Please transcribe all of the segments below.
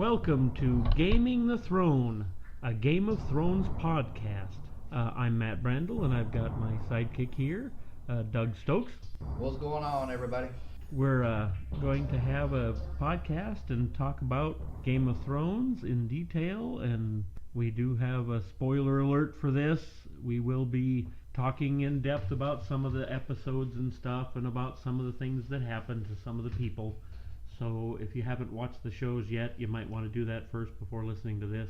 Welcome to Gaming the Throne, a Game of Thrones podcast. I'm Matt Brandal, and I've got my sidekick here, Doug Stokes. What's going on, everybody? We're going to have a podcast and talk about Game of Thrones in detail, and we do have a spoiler alert for this. We will be talking in depth about some of the episodes and stuff, and about some of the things that happened to some of the people. So if you haven't watched the shows yet, you might want to do that first before listening to this.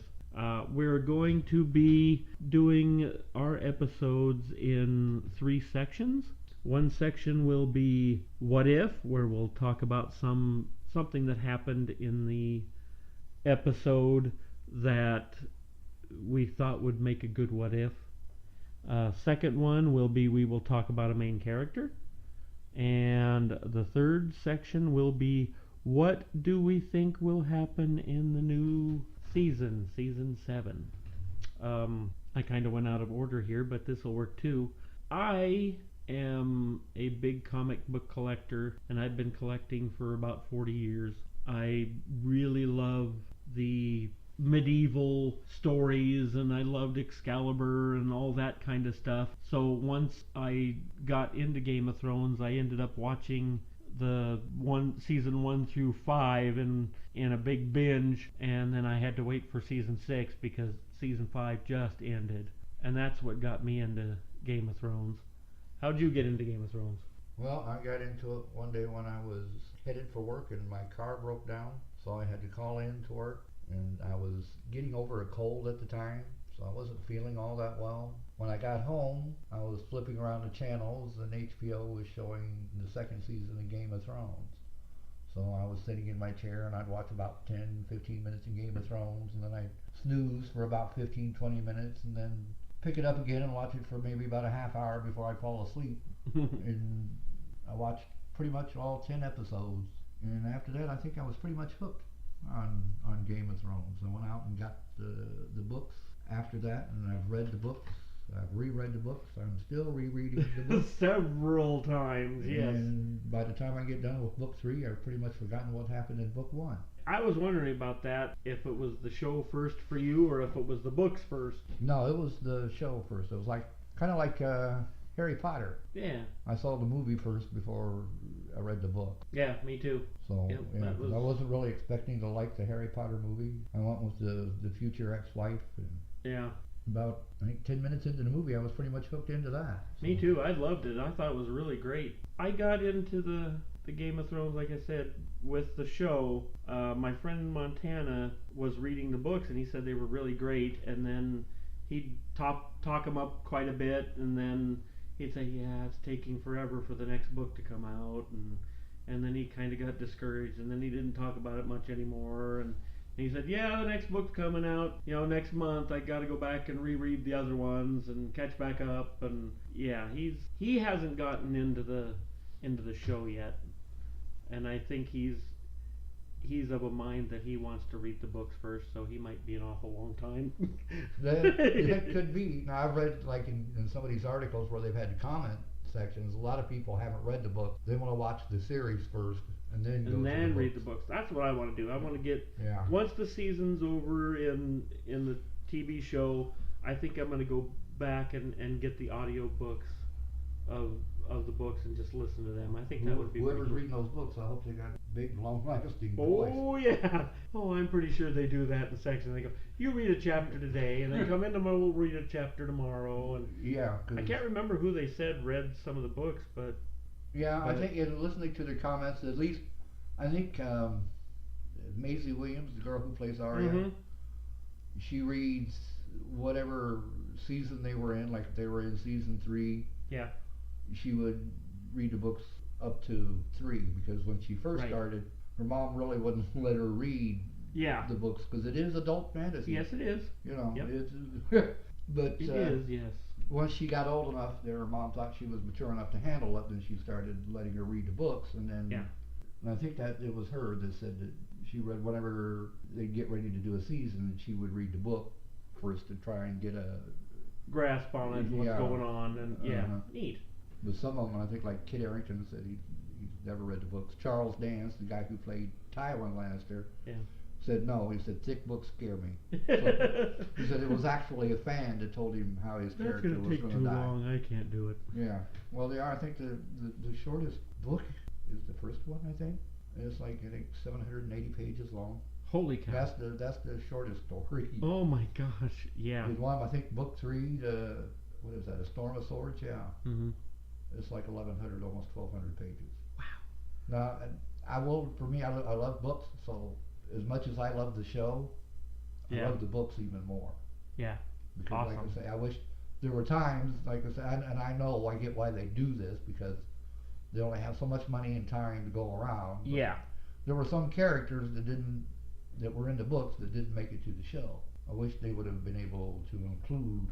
We're going to be doing our episodes in 3 sections. One section will be What If, where we'll talk about something that happened in the episode that we thought would make a good What If. Second one will be we will talk about a main character. And the third section will be what do we think will happen in the new season 7. I kind of went out of order here, but this will work too. I am a big comic book collector, and I've been collecting for about 40 years. I really love the medieval stories, and I loved Excalibur and all that kind of stuff. So once I got into Game of Thrones, I ended up watching the season 1 through 5 in a big binge, and then I had to wait for season 6 because season 5 just ended, and that's what got me into Game of Thrones. How'd you get into Game of Thrones? Well, I got into it one day when I was headed for work and my car broke down, so I had to call in to work, and I was getting over a cold at the time, so I wasn't feeling all that well. When I got home, I was flipping around the channels, and HBO was showing the second season of Game of Thrones. So I was sitting in my chair, and I'd watch about 10-15 minutes in Game of Thrones, and then I'd snooze for about 15-20 minutes, and then pick it up again and watch it for maybe about a half hour before I'd fall asleep. And I watched pretty much all 10 episodes, and after that I think I was pretty much hooked on Game of Thrones. I went out and got the books after that, and I've read the books. I've reread the books. I'm still rereading the books. Several times, yes. And by the time I get done with book 3, I've pretty much forgotten what happened in book 1. I was wondering about that, if it was the show first for you or if it was the books first. No, it was the show first. It was kind of like Harry Potter. Yeah. I saw the movie first before I read the book. Yeah, me too. So I wasn't really expecting to like the Harry Potter movie. I went with the future ex-wife. Yeah. About, I think, 10 minutes into the movie, I was pretty much hooked into that. So. Me too. I loved it. I thought it was really great. I got into the Game of Thrones, like I said, with the show. My friend in Montana was reading the books, and he said they were really great. And then he'd talk them up quite a bit, and then he'd say, yeah, it's taking forever for the next book to come out. And then he kind of got discouraged, and then he didn't talk about it much anymore. And he said, yeah, the next book's coming out, next month. I got to go back and reread the other ones and catch back up. And yeah, he hasn't gotten into the show yet, and I think he's of a mind that he wants to read the books first, so he might be an awful long time. that could be. Now, I've read in some of these articles where they've had comment sections, a lot of people haven't read the book. They want to watch the series first and then read the books. That's what I want to do. I want to get once the season's over in the TV show, I think I'm going to go back and get the audio books of the books and just listen to them. I think that would be whoever's reading those books, I hope they got big, long-lasting voice. Oh yeah. Oh, I'm pretty sure they do that in the section. They go, you read a chapter today, and they come in tomorrow, we'll read a chapter tomorrow. And yeah, I can't remember who they said read some of the books, but I think in listening to their comments, at least I think Maisie Williams, the girl who plays Arya, she reads whatever season they were in. Like if they were in season 3, she would read the books up to 3, because when she first started, her mom really wouldn't let her read the books because it is adult fantasy. Yes, it is. But it is, yes. Once she got old enough that her mom thought she was mature enough to handle it, then she started letting her read the books, and then and I think that it was her that said that she read whenever they'd get ready to do a season, she would read the book first to try and get a grasp on it, what's going on, and neat. But some of them, I think, like Kit Harington said he's never read the books. Charles Dance, the guy who played Tywin Lannister, said no. He said thick books scare me. So, he said it was actually a fan that told him how his That's character gonna was take going too to die. long. I can't do it. Yeah. Well, they are. I think the shortest book is the first one. I think it's like I think 780 pages long. Holy cow. That's the shortest story. Oh my gosh. Yeah. There's one, I think, book 3. What is that? A Storm of Swords. Yeah. Mhm. It's like 1,100, almost 1,200 pages. Wow. Now, I will. For me, I love books. So as much as I love the show, I love the books even more. Yeah. Because, awesome. like I say, I wish there were times, like I said, and I know I get why they do this because they only have so much money and time to go around. Yeah. There were some characters that were in the books that didn't make it to the show. I wish they would have been able to include,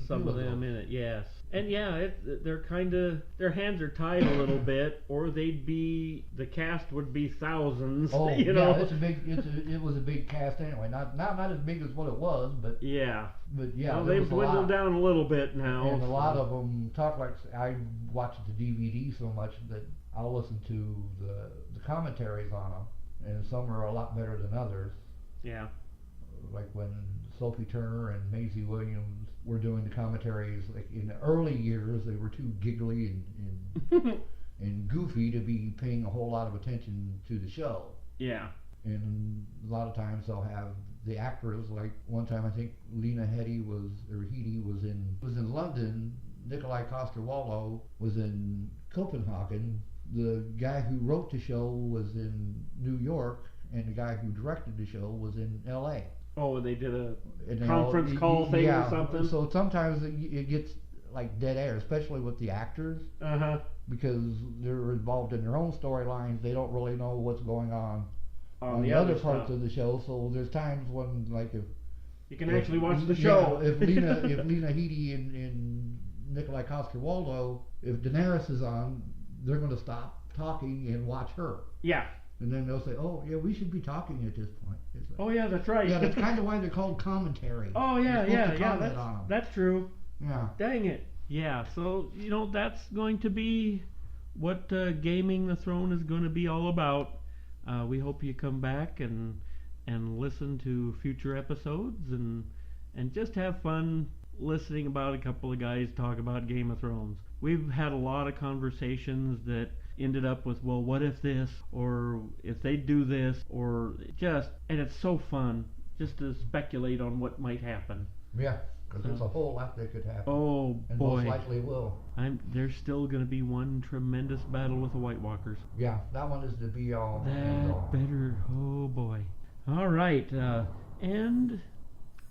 some of them in it, yes. And yeah, they're kind of, their hands are tied a little bit, or the cast would be thousands. Oh, you know? it was a big cast anyway. Not as big as what it was, but yeah. But yeah, well, they've dwindled down a little bit now. And a lot of them talk like I watched the DVD so much that I'll listen to the commentaries on them, and some are a lot better than others. Yeah. Like when Sophie Turner and Maisie Williams were doing the commentaries, like in the early years, they were too giggly and and goofy to be paying a whole lot of attention to the show. Yeah. And a lot of times they'll have the actors, like one time I think Lena Headey was in London. Nikolai Coster-Waldau was in Copenhagen. The guy who wrote the show was in New York, and the guy who directed the show was in L.A. Oh, they did a conference call thing or something? So sometimes it gets like dead air, especially with the actors. Uh-huh. Because they're involved in their own storylines. They don't really know what's going on the other other parts stuff. of the show. So there's times when, like, if you can actually watch the show. If Lena Headey and Nikolai Coster-Waldau, if Daenerys is on, they're going to stop talking and watch her. Yeah. And then they'll say, "Oh, yeah, we should be talking at this point." It's like, oh yeah, that's right. yeah, that's kind of why they're called commentary. Oh yeah, yeah. That's true. Yeah. Dang it. Yeah. So that's going to be what Gaming the Throne is going to be all about. We hope you come back and listen to future episodes and just have fun listening about a couple of guys talk about Game of Thrones. We've had a lot of conversations that ended up with, well, what if this, or if they do this, or and it's so fun just to speculate on what might happen. Yeah, because there's a whole lot that could happen. Oh and boy. most likely will. There's still going to be one tremendous battle with the White Walkers. Yeah, that one is the be-all. That better, oh boy. All right, and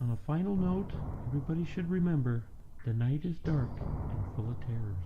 on a final note, everybody should remember, the night is dark and full of terrors.